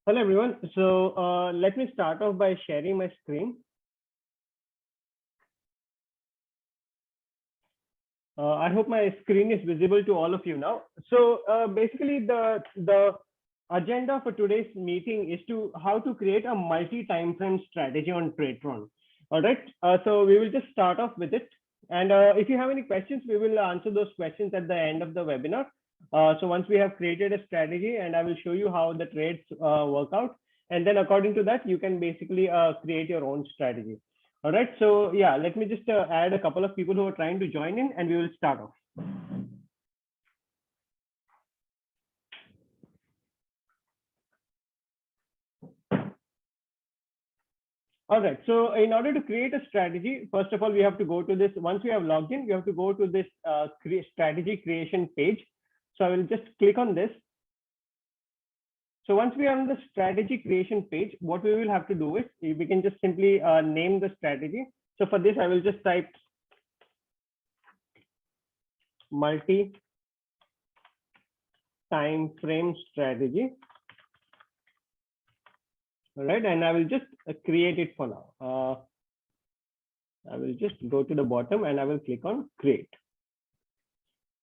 Hello everyone. So let me start off by sharing my screen. I hope my screen is visible to all of you now. So basically the agenda for today's meeting is to how to create a multi-time frame strategy on Tradetron. All right. So we will just start off with it. And if you have any questions, we will answer those questions at the end of the webinar. So once we have created a strategy, and I will show you how the trades work out. And then according to that, you can basically create your own strategy. All right. So yeah, let me just add a couple of people who are trying to join in, and we will start off. All right. So in order to create a strategy, first of all, we have to go to this. Once we have logged in, we have to go to this strategy creation page. So I will just click on this. So once we are on the strategy creation page, what we will have to do is we can just simply name the strategy. So for this, I will just type multi-time frame strategy. All right, and I will just create it for now. I will just go to the bottom and I will click on create.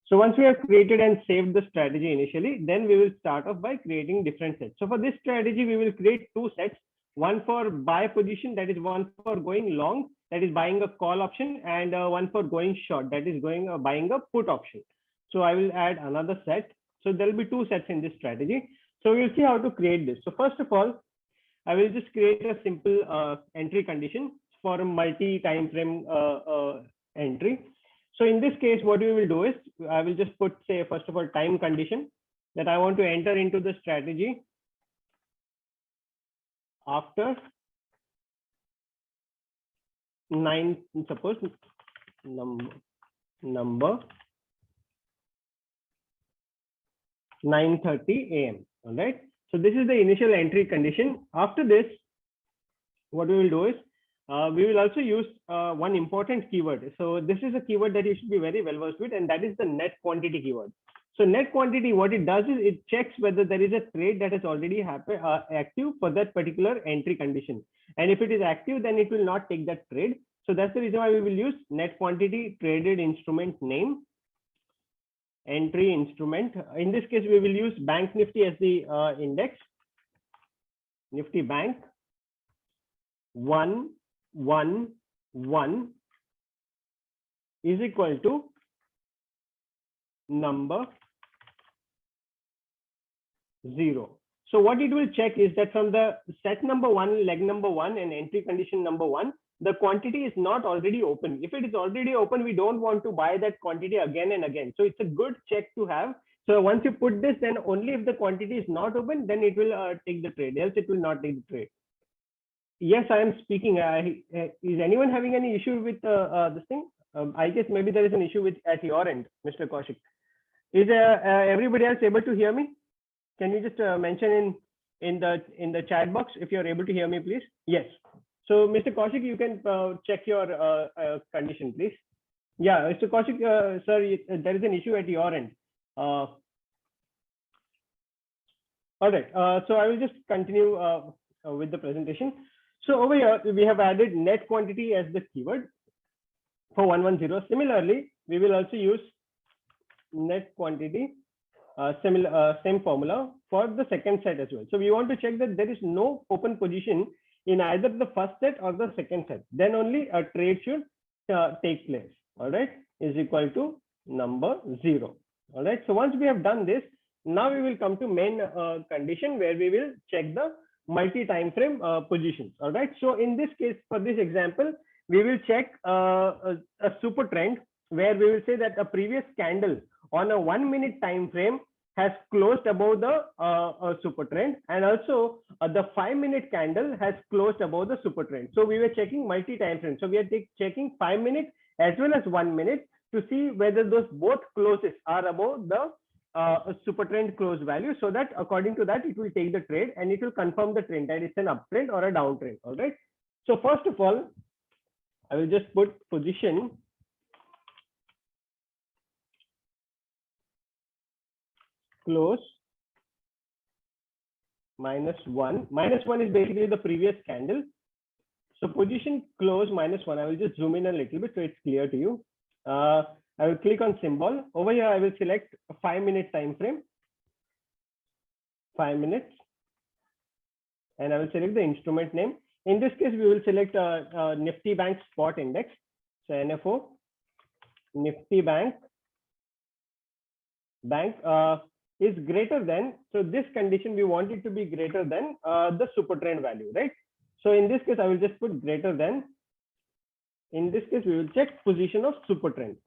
So once we have created and saved the strategy initially, then we will start off by creating different sets. So for this strategy, we will create two sets, one for buy position, that is one for going long, that is buying a call option, and one for going short, that is buying a put option. So I will add another set. So there will be two sets in this strategy. So we'll see how to create this. So first of all, I will just create a simple entry condition for a multi-time frame entry. So in this case, what we will do is I will just put, say, first of all, time condition that I want to enter into the strategy after 9, suppose number 9:30 a.m. All right. So this is the initial entry condition. After this, what we will do is we will also use one important keyword. So this is a keyword that you should be very well versed with, and that is the net quantity keyword. So net quantity, what it does is it checks whether there is a trade that has already happened active for that particular entry condition. And if it is active, then it will not take that trade. So that's the reason why we will use net quantity traded instrument name, entry instrument. In this case, we will use Bank Nifty as the index, Nifty Bank 111 is equal to number 0. So what it will check is that from the set number 1, leg number 1, and entry condition number 1, the quantity is not already open. If it is already open, we don't want to buy that quantity again and again. So it's a good check to have. So once you put this, then only if the quantity is not open, then it will take the trade, else it will not take the trade. Yes, I am speaking. Is anyone having any issue with this thing? I guess maybe there is an issue with at your end, Mr. Kaushik. Is everybody else able to hear me? Can you just mention in the chat box if you are able to hear me, please? Yes. So, Mr. Kaushik, you can check your condition, please. Yeah, Mr. Kaushik, sir, there is an issue at your end. All right. So I will just continue with the presentation. So over here, we have added net quantity as the keyword for 110. Similarly, we will also use net quantity, same formula for the second set as well. So we want to check that there is no open position in either the first set or the second set. Then only a trade should take place. All right, is equal to number 0. All right. So once we have done this, now we will come to main condition where we will check the multi-time frame positions. All right. So in this case, for this example, we will check a super trend where we will say that a previous candle on a 1-minute time frame has closed above the super trend, and also the 5-minute candle has closed above the super trend. So we were checking multi-time frame. So we are checking 5 minutes as well as 1 minute to see whether those both closes are above the super trend close value, so that according to that it will take the trade and it will confirm the trend that it's an uptrend or a downtrend. All right. So first of all, I will just put position close -1. -1 is basically the previous candle. So position close -1. I will just zoom in a little bit so it's clear to you. I will click on symbol. Over here, I will select a 5-minute time frame. 5 minutes. And I will select the instrument name. In this case, we will select Nifty Bank Spot Index. So NFO, Nifty Bank is greater than. So this condition, we want it to be greater than the super trend value, right? So in this case, I will just put greater than. In this case, we will check position of super trend.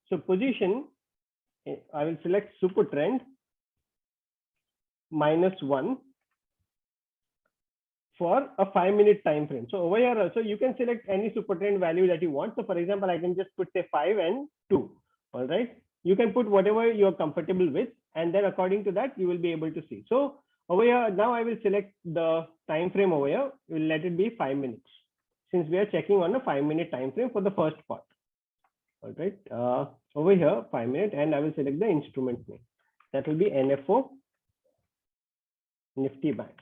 So position, I will select super trend -1 for a 5-minute time frame. So over here also, you can select any super trend value that you want. So for example, I can just put say 5 and 2. All right. You can put whatever you're comfortable with, and then according to that, you will be able to see. So over here, now I will select the time frame over here. We'll let it be 5 minutes, since we are checking on a 5-minute time frame for the first part. All right. Over here, 5 minutes, and I will select the instrument name. That will be NFO Nifty Bank.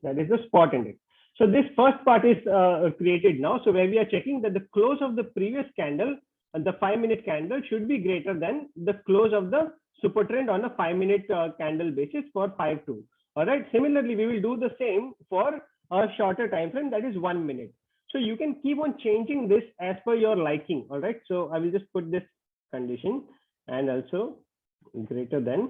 That is the spot index. So this first part is created now. So where we are checking that the close of the previous candle, the 5-minute candle, should be greater than the close of the super trend on a 5-minute candle basis for 5-2. All right. Similarly, we will do the same for a shorter time frame, that is 1 minute. So you can keep on changing this as per your liking. All right. So I will just put this condition and also greater than.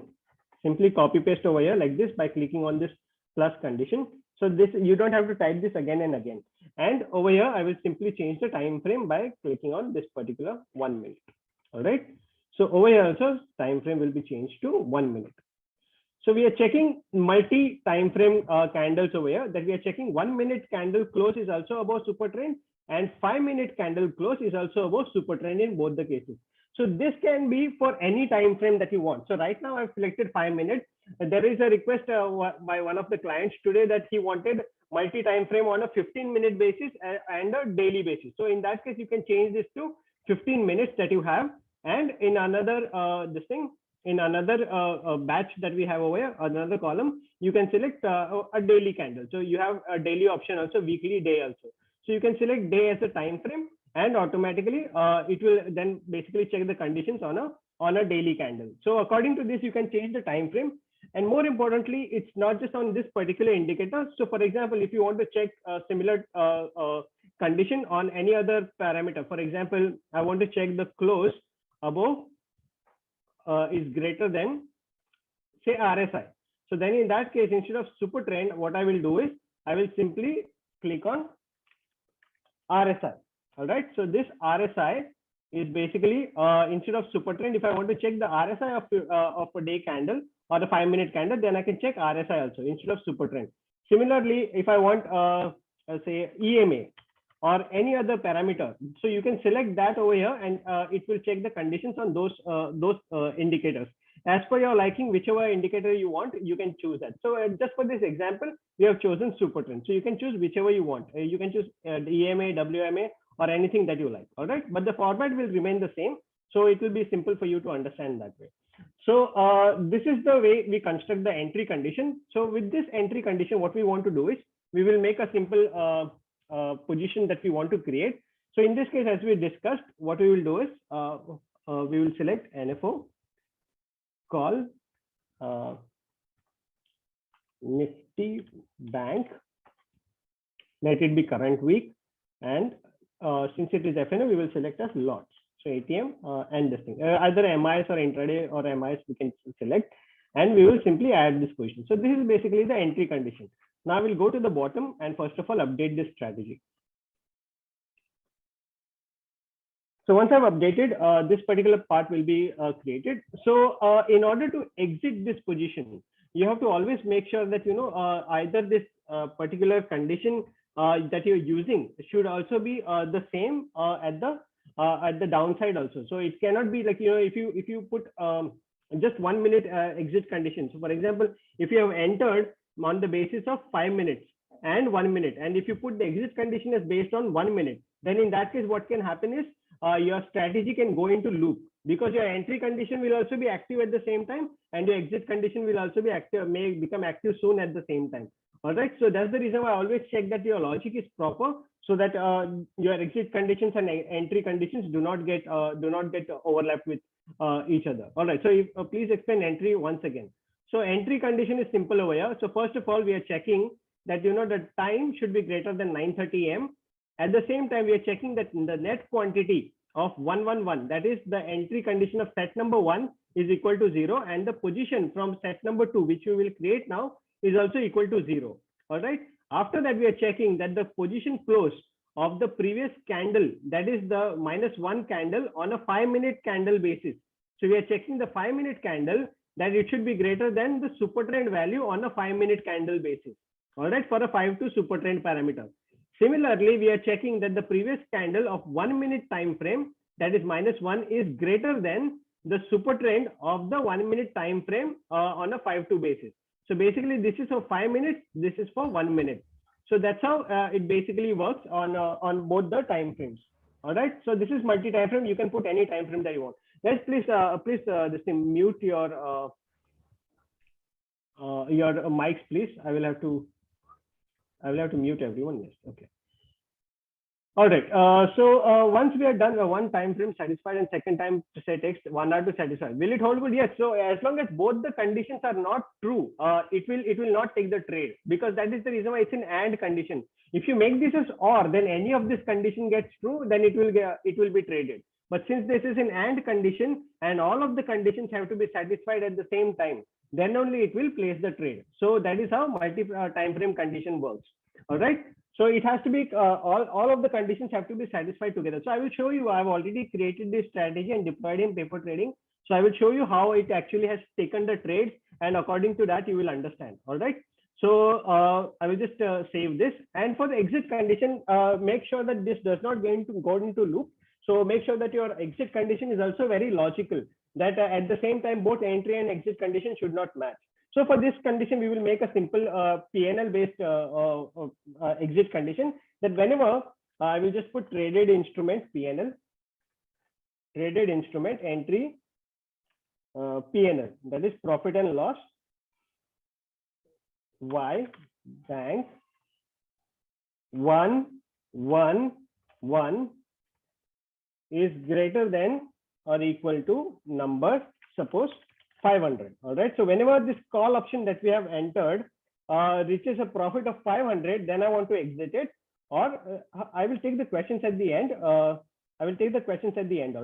Simply copy paste over here like this by clicking on this plus condition. So this, you don't have to type this again and again. And over here, I will simply change the time frame by clicking on this particular 1 minute. All right. So over here also, time frame will be changed to 1 minute. So we are checking multi time frame candles over here, that we are checking 1 minute candle close is also above super trend, and 5-minute candle close is also above super trend in both the cases. So this can be for any time frame that you want. So right now I've selected 5 minutes. There is a request by one of the clients today that he wanted multi time frame on a 15-minute basis and a daily basis. So in that case, you can change this to 15 minutes that you have, and in another in another batch that we have over here, another column, you can select a daily candle. So you have a daily option also, weekly, day also. So you can select day as a time frame, and automatically it will then basically check the conditions on a daily candle. So according to this, you can change the time frame. And more importantly, it's not just on this particular indicator. So for example, if you want to check a similar condition on any other parameter, for example, I want to check the close above is greater than, say, RSI. So then in that case, instead of super trend, what I will do is I will simply click on RSI. All right. So this RSI is basically instead of super trend, if I want to check the RSI of a day candle or the 5-minute candle, then I can check RSI also instead of super trend. Similarly, if I want say EMA or any other parameter, so you can select that over here, and it will check the conditions on those indicators. As per your liking, whichever indicator you want, you can choose that. So just for this example, we have chosen super trend. So you can choose whichever you want. You can choose EMA, WMA, or anything that you like. All right. But the format will remain the same. So it will be simple for you to understand that way. So this is the way we construct the entry condition. So with this entry condition, what we want to do is we will make a simple position that we want to create. So in this case, as we discussed, what we will do is we will select NFO, call Nifty Bank, let it be current week, and since it is FNO, we will select as lots. So ATM and this thing, either MIS or intraday or MIS we can select, and we will simply add this position. So this is basically the entry condition. Now we'll go to the bottom and first of all update this strategy. So once I've updated, this particular part will be created. So in order to exit this position, you have to always make sure that either this particular condition that you're using should also be the same at the downside also. So it cannot be like if you put just 1 minute exit condition. So for example, if you have entered on the basis of 5 minutes and 1 minute, and if you put the exit condition as based on 1 minute, then in that case, what can happen is your strategy can go into loop. because your entry condition will also be active at the same time, and your exit condition will also be active, may become active soon at the same time. All right, so that's the reason why I always check that your logic is proper, so that your exit conditions and entry conditions do not get overlapped with each other. All right, so if, please explain entry once again. So entry condition is simple over here. So first of all, we are checking that the time should be greater than 9:30 a.m. At the same time, we are checking that the net quantity of 111, that is the entry condition of set number 1, is equal to 0, and the position from set number 2, which we will create now, is also equal to 0. All right. After that, we are checking that the position close of the previous candle, that is the -1 candle, on a 5-minute candle basis. So we are checking the 5-minute candle, that it should be greater than the super trend value on a 5-minute candle basis. All right, for a 5-2 super trend parameter. Similarly, we are checking that the previous candle of 1-minute time frame, that is -1, is greater than the super trend of the 1-minute time frame on a 5-2 basis. So basically, this is for 5 minutes, this is for 1 minute. So that's how it basically works on both the time frames. All right, so this is multi-time frame. You can put any time frame that you want. Guys, please this thing, mute your mics, please. I will have to mute everyone. Yes, okay. All right. So once we are done, one time frame satisfied and second time to set X, 1 hour to satisfy. Will it hold good? Yes. So as long as both the conditions are not true, it will not take the trade, because that is the reason why it's an AND condition. If you make this as OR, then any of this condition gets true, then it will be traded. But since this is an AND condition and all of the conditions have to be satisfied at the same time, then only it will place the trade. So that is how multi-time frame condition works. All right. So it has to be all of the conditions have to be satisfied together. So I will show you. I've already created this strategy and deployed in paper trading. So I will show you how it actually has taken the trades, and according to that you will understand. All right. So I will just save this. And for the exit condition, make sure that this does not go into loop. So make sure that your exit condition is also very logical, that at the same time both entry and exit condition should not match. So for this condition, we will make a simple PNL based exit condition, that whenever I will just put traded instrument PNL, traded instrument entry PNL, that is profit and loss, Y bank 111 is greater than or equal to number, suppose 500. All right. So whenever this call option that we have entered reaches a profit of 500, then I want to exit it, or I will take the questions at the end. All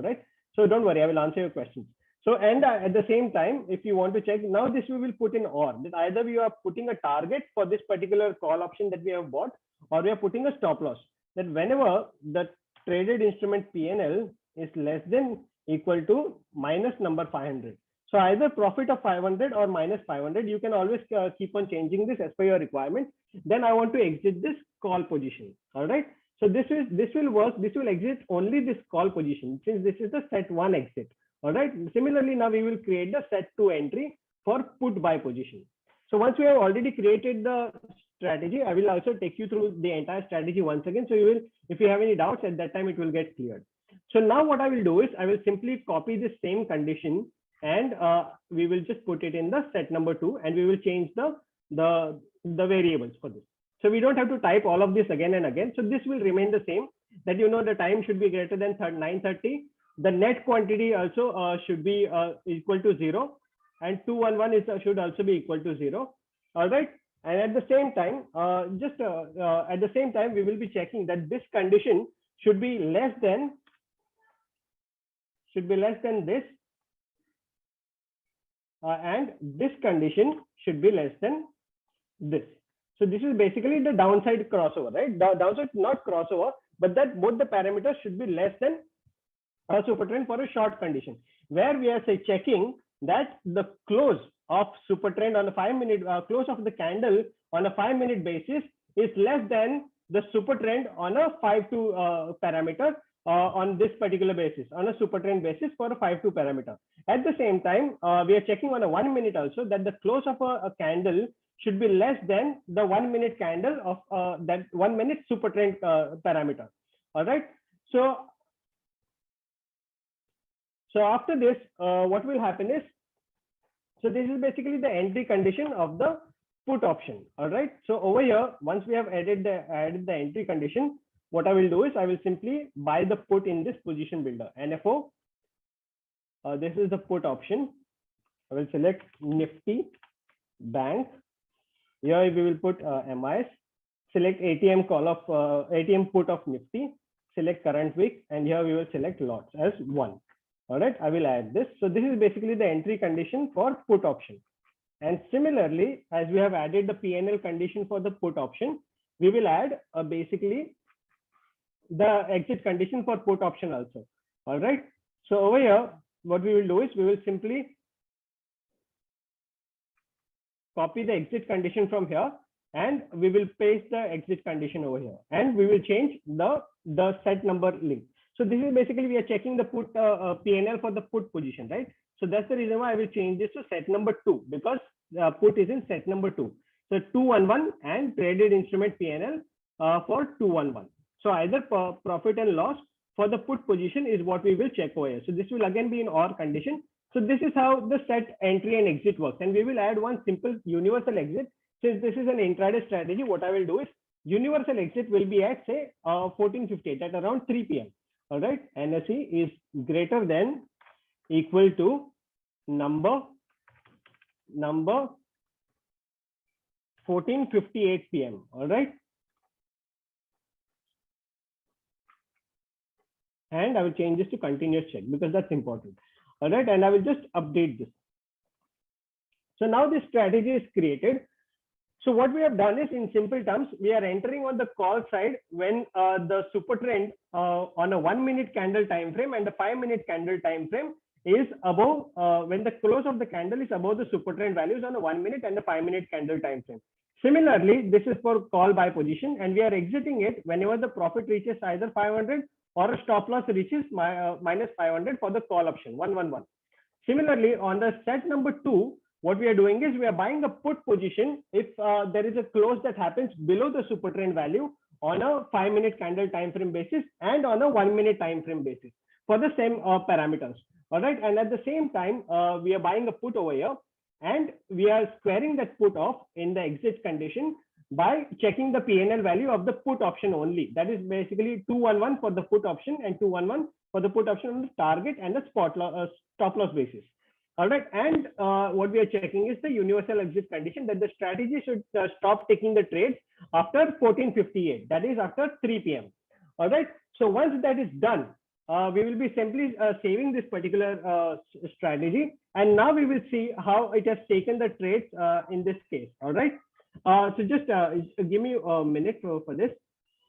right. So don't worry, I will answer your questions. So, and at the same time, if you want to check, now this we will put in OR, that either we are putting a target for this particular call option that we have bought, or we are putting a stop loss, that whenever the traded instrument PNL is less than equal to minus number 500. So either profit of 500 or minus 500, you can always keep on changing this as per your requirement. Then I want to exit this call position. All right. So this will work. This will exit only this call position, since this is the set 1 exit. All right. Similarly, now we will create the set 2 entry for put buy position. So once we have already created the strategy, I will also take you through the entire strategy once again. So you will, if you have any doubts at that time, it will get cleared. So now what I will do is I will simply copy this same condition, and we will just put it in the set number 2, and we will change the variables for this. So we don't have to type all of this again and again. So this will remain the same, that the time should be greater than 9:30. The net quantity also should be equal to 0, and 211 should also be equal to 0. All right. And at the same time, we will be checking that this condition should be less than this, and this condition should be less than this. So this is basically the downside crossover, right? The downside not crossover, but that both the parameters should be less than a super trend for a short condition, where we are checking that the close of super trend on a 5-minute close of the candle on a 5-minute basis is less than the super trend on a 5-2 parameter on this particular basis, on a super trend basis for a 5-2 parameter. At the same time, we are checking on a 1 minute also that the close of a candle should be less than the 1 minute candle of that 1 minute super trend parameter. All right. So So after this, what will happen is, so this is basically the entry condition of the put option. All right. So over here, once we have added the entry condition, what I will do is I will simply buy the put in this position builder. NFO. This is the put option. I will select Nifty Bank. Here we will put MIS. Select ATM call of ATM put of Nifty. Select current week, and here we will select lots as 1. All right, I will add this. So this is basically the entry condition for put option. And similarly, as we have added the PNL condition for the put option, we will add basically the exit condition for put option also. All right. So over here, what we will do is we will simply copy the exit condition from here, and we will paste the exit condition over here, and we will change the set number link. So this is basically we are checking the put PNL for the put position, right? So that's the reason why I will change this to set number 2, because put is in set number 2. So 211 and traded instrument PNL for 211. So either profit and loss for the put position is what we will check over here. So this will again be in OR condition. So this is how the set entry and exit works. And we will add one simple universal exit. Since this is an intraday strategy, what I will do is universal exit will be at say 14:58 at around 3 p.m. All right, NSE is greater than equal to number 14:58 p.m. All right, and I will change this to continuous check because that's important. All right, and I will just update this. So now this strategy is created. So what we have done is, in simple terms, we are entering on the call side when the super trend on a 1 minute candle time frame and the 5 minute candle time frame is above, when the close of the candle is above the super trend values on a 1 minute and the 5 minute candle time frame. Similarly, this is for call buy position, and we are exiting it whenever the profit reaches either 500 or a stop loss reaches minus 500 for the call option 111. Similarly, on the set number 2, what we are doing is we are buying a put position if there is a close that happens below the super trend value on a 5 minute candle time frame basis and on a 1 minute time frame basis for the same parameters. All right, and at the same time we are buying a put over here, and we are squaring that put off in the exit condition by checking the PNL value of the put option only. That is basically 211 for the put option and 211 for the put option on the target and the stop loss basis. All right, and what we are checking is the universal exit condition, that the strategy should stop taking the trades after 14:58, that is after 3 p.m. All right, so once that is done, we will be simply saving this particular strategy, and now we will see how it has taken the trades in this case. All right, so just give me a minute for this.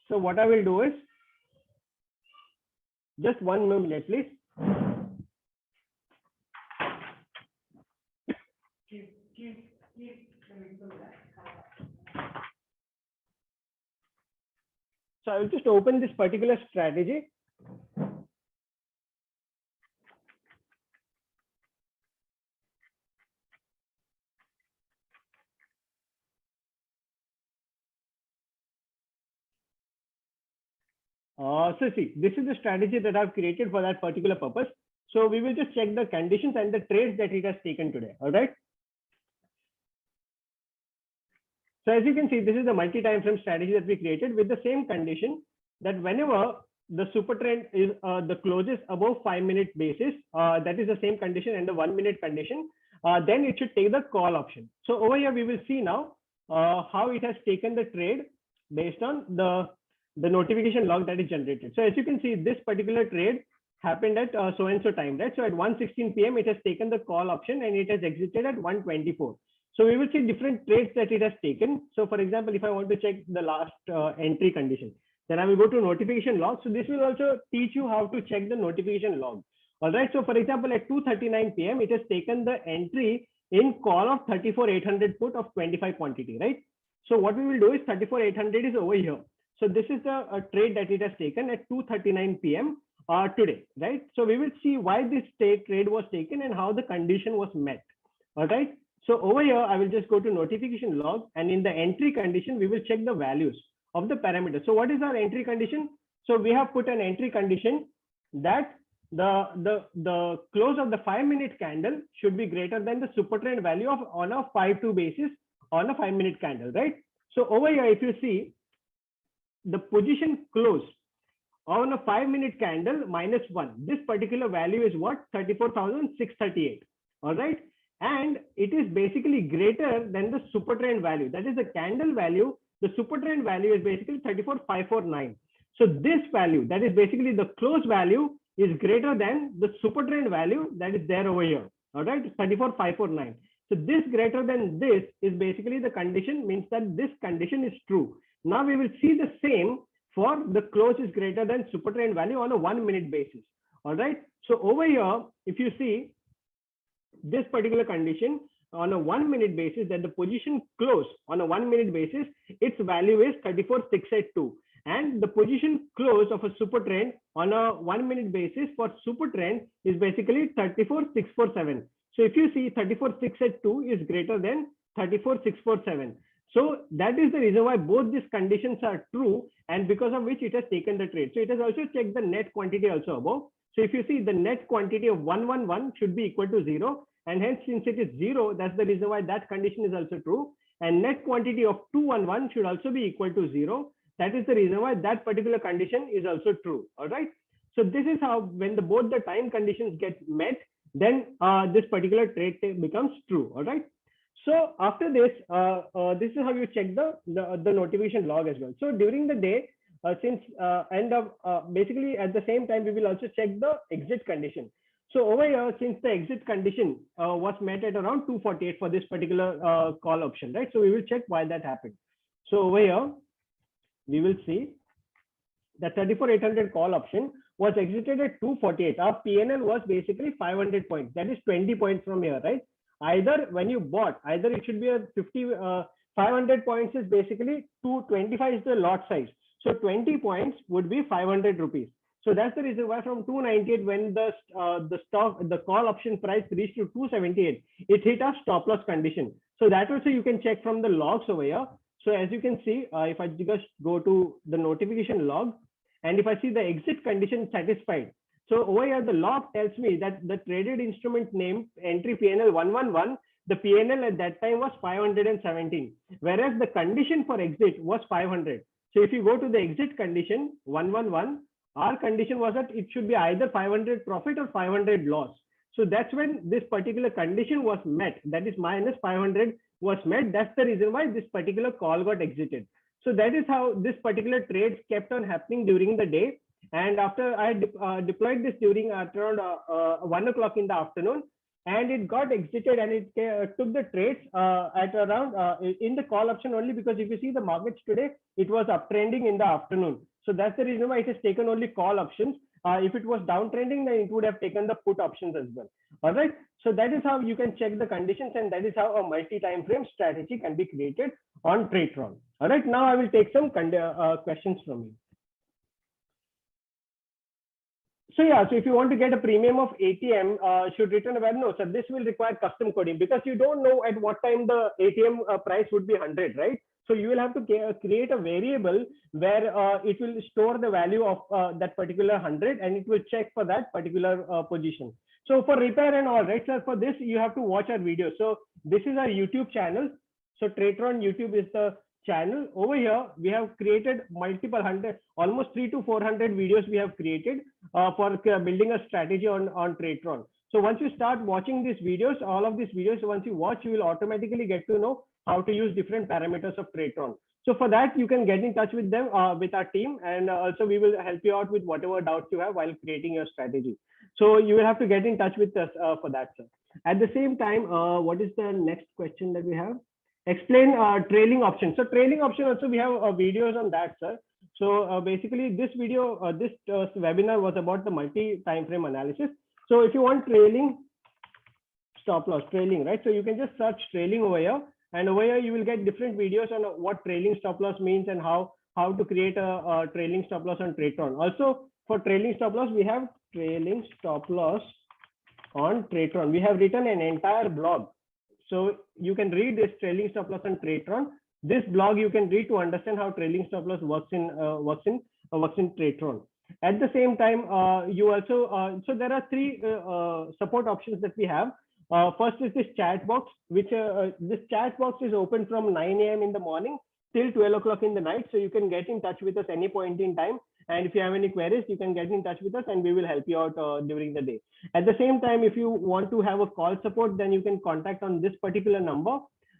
So what I will do is, just 1 minute, please. So I will just open this particular strategy. So see, this is the strategy that I've created for that particular purpose. So we will just check the conditions and the trades that it has taken today. All right. So as you can see, this is the multi-time frame strategy that we created with the same condition, that whenever the super trend is the closest above 5 minute basis, that is the same condition, and the 1 minute condition, then it should take the call option. So over here we will see now how it has taken the trade based on the notification log that is generated. So as you can see, this particular trade happened at so and so time, right? So at 1:16 p.m. it has taken the call option and it has exited at 1:24. So we will see different trades that it has taken. So for example, if I want to check the last entry condition, then I will go to notification log. So this will also teach you how to check the notification log. All right. So for example, at 2:39 p.m. it has taken the entry in call of 34,800 put of 25 quantity, right? So what we will do is 34,800 is over here. So this is the trade that it has taken at 2:39 p.m. Today, right? So we will see why this trade was taken and how the condition was met. All right. So over here, I will just go to notification log, and in the entry condition, we will check the values of the parameters. So what is our entry condition? So we have put an entry condition that the close of the 5-minute candle should be greater than the super trend value of on a 5-2 basis on a 5-minute candle, right? So over here, if you see the position close on a 5-minute candle -1, this particular value is what? 34,638. All right. And it is basically greater than the super trend value. That is the candle value. The super trend value is basically 34,549. So this value, that is basically the close value, is greater than the super trend value that is there over here. All right, 34,549. So this greater than this is basically the condition, means that this condition is true. Now we will see the same for the close is greater than super trend value on a 1-minute basis. All right. So over here, if you see this particular condition on a 1-minute basis, that the position close on a 1-minute basis, its value is 34,682. And the position close of a super trend on a 1-minute basis for super trend is basically 34,647. So if you see 34,682 is greater than 34,647. So that is the reason why both these conditions are true, and because of which it has taken the trade. So it has also checked the net quantity also above. So if you see the net quantity of 111 should be equal to 0, and hence since it is 0, that's the reason why that condition is also true. And net quantity of 211 should also be equal to 0. That is the reason why that particular condition is also true. All right. So this is how, when both the time conditions get met, then this particular trade becomes true. All right. So after this, this is how you check the notification log as well. So during the day, since end of basically at the same time, we will also check the exit condition. So over here, since the exit condition was met at around 248 for this particular call option, right? So we will check why that happened. So over here, we will see the 34,800 call option was exited at 248. Our PNL was basically 500 points. That is 20 points from here, right? Either when you bought, either it should be a 500 points is basically 225 is the lot size. So 20 points would be 500 rupees. So that's the reason why from 298, when the call option price reached to 278, it hit a stop loss condition. So that also you can check from the logs over here. So as you can see, if I just go to the notification log, and if I see the exit condition satisfied, so over here the log tells me that the traded instrument name entry PNL 111, the PNL at that time was 517, whereas the condition for exit was 500. So if you go to the exit condition 111, our condition was that it should be either 500 profit or 500 loss. So that's when this particular condition was met, that is minus 500 was met. That's the reason why this particular call got exited. So that is how this particular trades kept on happening during the day. And after I deployed this during around 1 o'clock in the afternoon, and it got exited, and it took the trades at around in the call option only, because if you see the markets today, it was uptrending in the afternoon. So that's the reason why it has taken only call options. If it was downtrending, then it would have taken the put options as well. All right. So that is how you can check the conditions, and that is how a multi-time frame strategy can be created on Tradetron. All right. Now I will take some questions from you. So yeah, so if you want to get a premium of ATM, should return a value? No, so this will require custom coding, because you don't know at what time the ATM price would be 100, right? So you will have to create a variable where it will store the value of that particular 100, and it will check for that particular position. So for repair and all, right, sir, for this, you have to watch our video. So this is our YouTube channel. So Tradetron YouTube is the channel. Over here, we have created multiple almost 300 to 400 videos we have created for building a strategy on Tradetron. So once you start watching these videos, all of these videos, once you watch, you will automatically get to know how to use different parameters of Tradetron. So for that, you can get in touch with them, with our team, and also we will help you out with whatever doubts you have while creating your strategy. So you will have to get in touch with us for that, sir. At the same time, what is the next question that we have? Explain trailing option. So trailing option also we have videos on that, sir. So basically this video, this webinar was about the multi-time frame analysis. So if you want trailing stop loss, trailing, right? So you can just search trailing over here, and over here you will get different videos on what trailing stop loss means and how to create a trailing stop loss on Tradetron. Also for trailing stop loss, we have trailing stop loss on Tradetron. We have written an entire blog. So you can read this trailing stop loss on Tradetron. This blog you can read to understand how trailing stop loss works in Tradetron. At the same time, you also, so there are three support options that we have. First is this chat box, which this chat box is open from 9 a.m. in the morning till 12 o'clock in the night. So you can get in touch with us any point in time. And if you have any queries, you can get in touch with us and we will help you out during the day. At the same time, if you want to have a call support, then you can contact on this particular number.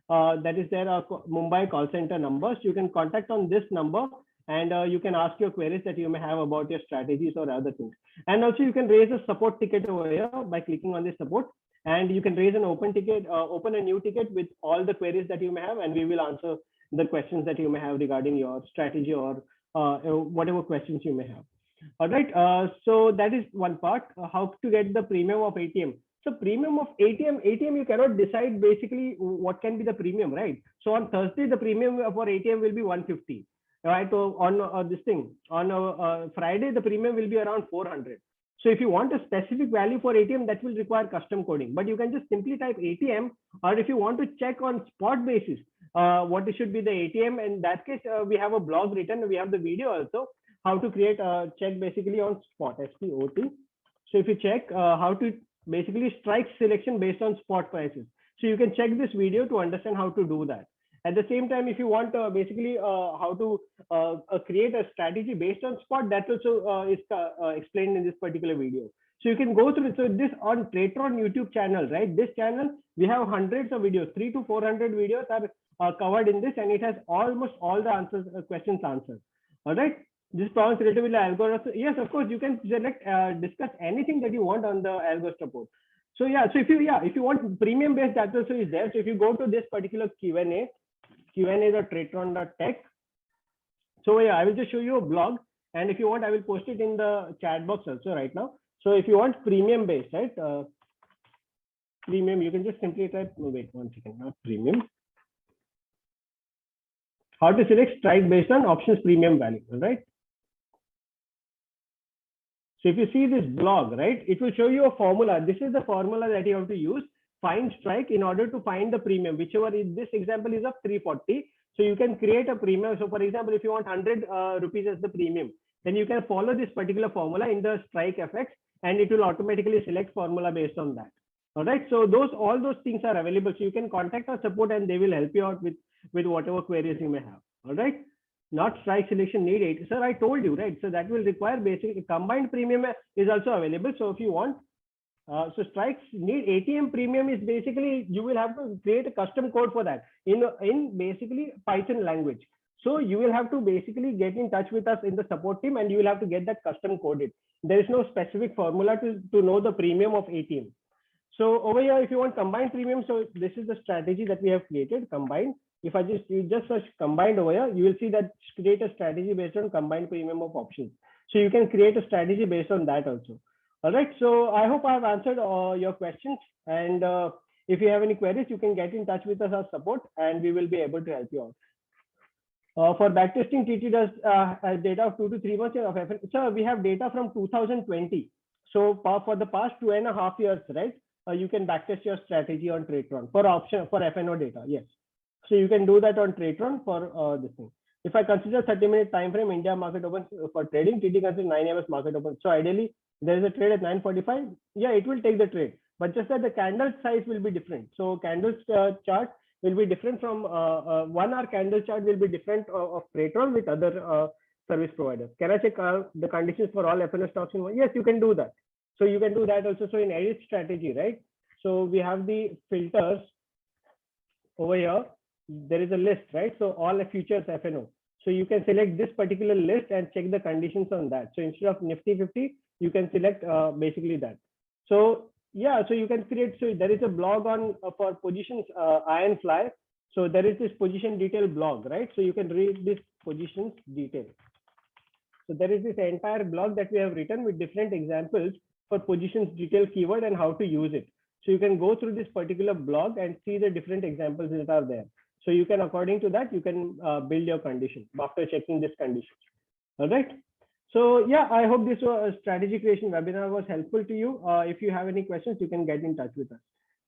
That is there are Mumbai call center numbers. You can contact on this number and you can ask your queries that you may have about your strategies or other things. And also you can raise a support ticket over here by clicking on this support, and you can raise an open ticket, open a new ticket with all the queries that you may have, and we will answer the questions that you may have regarding your strategy or whatever questions you may have. All right. So that is one part. How to get the premium of ATM. So premium of ATM, you cannot decide basically what can be the premium, right? So on Thursday, the premium for ATM will be 150, right? So on this thing, on Friday, the premium will be around 400. So if you want a specific value for ATM, that will require custom coding, but you can just simply type ATM, or if you want to check on spot basis, what should be the ATM. In that case, we have a blog written, we have the video also, how to create a check basically on spot, SPOT. So if you check how to basically strike selection based on spot prices. So you can check this video to understand how to do that. At the same time, if you want basically how to create a strategy based on spot, that also is explained in this particular video. So you can go through. So this on Tradetron YouTube channel, right? This channel, we have hundreds of videos, 300 to 400 videos are covered in this, and it has almost all the answers, questions answered. All right. This problems related with the algorithm. Yes, of course, you can select, discuss anything that you want on the algo support. So yeah, so if you want premium based, that also is there. So if you go to this particular Q&A.tradetron.tech. So yeah, I will just show you a blog, and if you want, I will post it in the chat box also right now. So if you want premium based, right? Premium, you can just simply type. No, wait 1 second, not premium. How to select strike based on options premium value, right? So if you see this blog, right, it will show you a formula. This is the formula that you have to use, find strike, in order to find the premium, whichever is, this example is of 340. So you can create a premium. So for example, if you want 100 rupees as the premium, then you can follow this particular formula in the strike FX, and it will automatically select formula based on that. All right. So all those things are available. So you can contact our support and they will help you out with whatever queries you may have. All right. Not strike selection need 8. Sir, I told you, right? So that will require basically combined premium is also available. So if you want, so strikes need ATM premium is basically, you will have to create a custom code for that in basically Python language. So you will have to basically get in touch with us in the support team, and you will have to get that custom coded. There is no specific formula to know the premium of ATM. So over here, if you want combined premium, so this is the strategy that we have created, combined. If you just search combined over here, you will see that create a strategy based on combined premium of options. So you can create a strategy based on that also. All right. So I hope I have answered your questions. And if you have any queries, you can get in touch with us as support, and we will be able to help you out. For backtesting, TT does data of 2 to 3 months of FN. So we have data from 2020. So for the past 2.5 years, right? You can backtest your strategy on Tradetron for FNO data. Yes. So you can do that on Tradetron for this thing. If I consider 30-minute time frame, India market open for trading, TT considers 9 AM market open. So ideally, there is a trade at 9:45. Yeah, it will take the trade, but just that the candle size will be different. So candles chart will be different from 1 hour candle chart will be different of Tradetron with other service providers. Can I check the conditions for all FNO stocks in one? Yes, you can do that. So you can do that also. So in edit strategy, right? So we have the filters over here. There is a list, right? So all the futures FNO. So you can select this particular list and check the conditions on that. So instead of Nifty 50, you can select basically that. So yeah, so you can create. So there is a blog on for positions iron fly. So there is this position detail blog, right? So you can read this positions detail. So there is this entire blog that we have written with different examples for positions detail keyword and how to use it. So you can go through this particular blog and see the different examples that are there. So you can, according to that, you can build your condition after checking this condition. All right. So yeah, I hope this strategy creation webinar was helpful to you. If you have any questions, you can get in touch with us.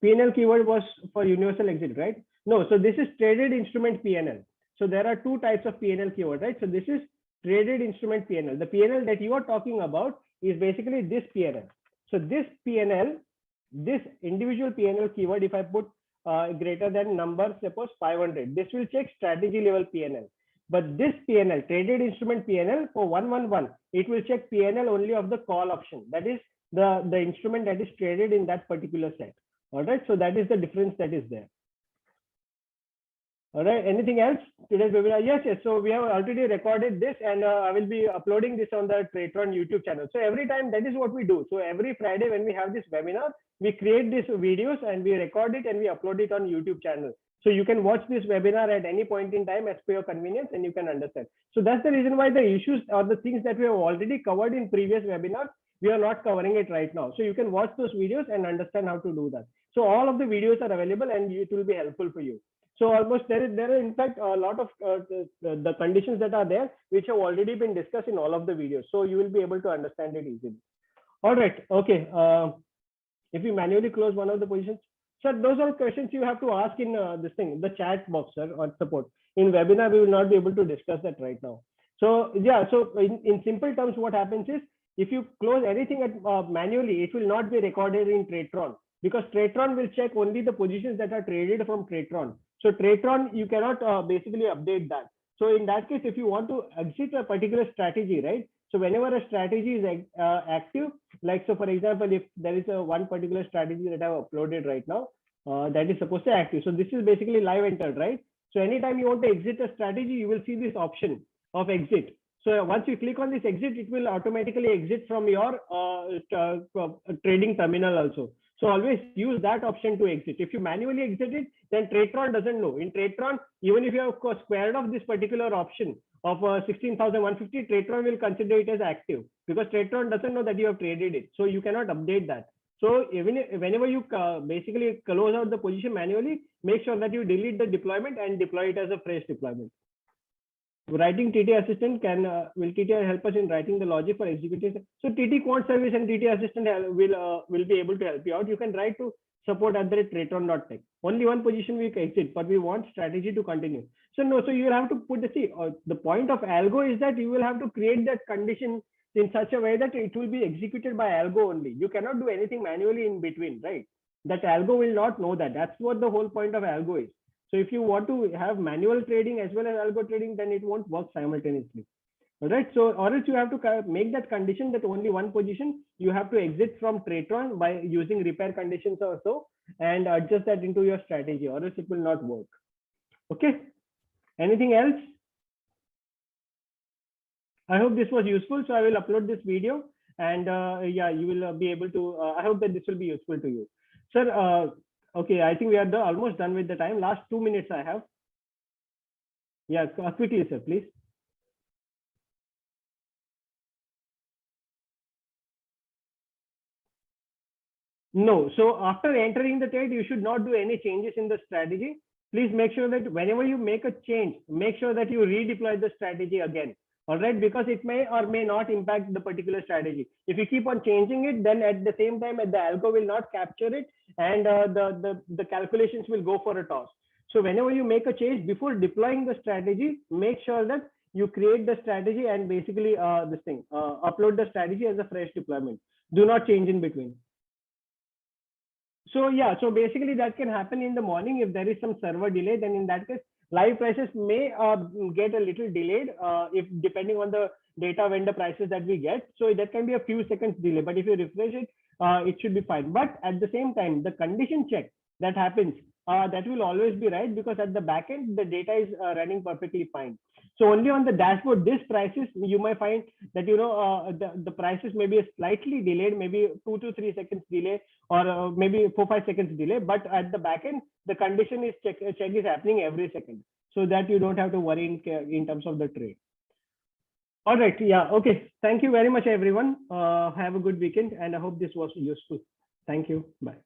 PNL keyword was for universal exit, right? No, so this is traded instrument PNL. So there are two types of PNL keyword, right? So this is traded instrument PNL. The PNL that you are talking about is basically this PNL. So this PNL, this individual PNL keyword, if I put greater than number, suppose 500, this will check strategy level PNL. But this PNL, traded instrument PNL for 111, it will check PNL only of the call option. That is the instrument that is traded in that particular set. All right. So that is the difference that is there. All right. Anything else? Today's webinar? Yes, yes. So we have already recorded this, and I will be uploading this on the Tradetron YouTube channel. So every time, that is what we do. So every Friday when we have this webinar, we create these videos and we record it and we upload it on YouTube channel. So you can watch this webinar at any point in time as per your convenience, and you can understand. So that's the reason why the issues or the things that we have already covered in previous webinars, we are not covering it right now. So you can watch those videos and understand how to do that. So all of the videos are available and it will be helpful for you. So almost there are in fact a lot of the conditions that are there, which have already been discussed in all of the videos. So you will be able to understand it easily. All right. Okay. If you manually close one of the positions, sir, those are questions you have to ask in this thing, the chat box, sir, or support. In webinar, we will not be able to discuss that right now. So yeah, so in simple terms, what happens is if you close anything at, manually, it will not be recorded in Tradetron, because Tradetron will check only the positions that are traded from Tradetron. So Tradetron, you cannot basically update that. So in that case, if you want to exit a particular strategy, right? So whenever a strategy is active, like so for example, if there is a one particular strategy that I have uploaded right now, that is supposed to be active. So this is basically live entered, right? So anytime you want to exit a strategy, you will see this option of exit. So once you click on this exit, it will automatically exit from your trading terminal also. So always use that option to exit. If you manually exit it, then Tradetron doesn't know. In Tradetron, even if you have squared off this particular option of 16,150, Tradetron will consider it as active, because Tradetron doesn't know that you have traded it. So you cannot update that. So even whenever you basically close out the position manually, make sure that you delete the deployment and deploy it as a fresh deployment. Writing TT assistant will TT help us in writing the logic for executing? So TT quant service and TT assistant will be able to help you out. You can write to support@tradetron.tech. Only one position we exit, but we want strategy to continue. So no, so you will have to put the point of algo is that you will have to create that condition in such a way that it will be executed by algo only. You cannot do anything manually in between, right? That algo will not know that. That's what the whole point of algo is. So if you want to have manual trading as well as algo trading, then it won't work simultaneously. All right. So or else you have to make that condition that only one position you have to exit from Tradetron by using repair conditions or so, and adjust that into your strategy, or else it will not work. Okay. Anything else? I hope this was useful. So I will upload this video, and yeah, you will be able to. I hope that this will be useful to you, sir. Okay, I think we are almost done with the time. Last 2 minutes I have. Yeah, quickly, sir, please. No, so after entering the trade, you should not do any changes in the strategy. Please make sure that whenever you make a change, make sure that you redeploy the strategy again. All right, because it may or may not impact the particular strategy. If you keep on changing it, then at the same time, the algo will not capture it, and the calculations will go for a toss. So whenever you make a change, before deploying the strategy, make sure that you create the strategy and basically upload the strategy as a fresh deployment. Do not change in between. So yeah, so basically that can happen in the morning. If there is some server delay, then in that case, live prices may get a little delayed if depending on the data vendor prices that we get. So that can be a few seconds delay, but if you refresh it, it should be fine. But at the same time, the condition check that happens, that will always be right, because at the back end, the data is running perfectly fine. So only on the dashboard, this prices, you might find that, you know, the prices may be slightly delayed, maybe 2 to 3 seconds delay, or maybe 4-5 seconds delay. But at the back end, the condition is check is happening every second, so that you don't have to worry in terms of the trade. All right. Yeah. Okay. Thank you very much, everyone. Have a good weekend, and I hope this was useful. Thank you. Bye.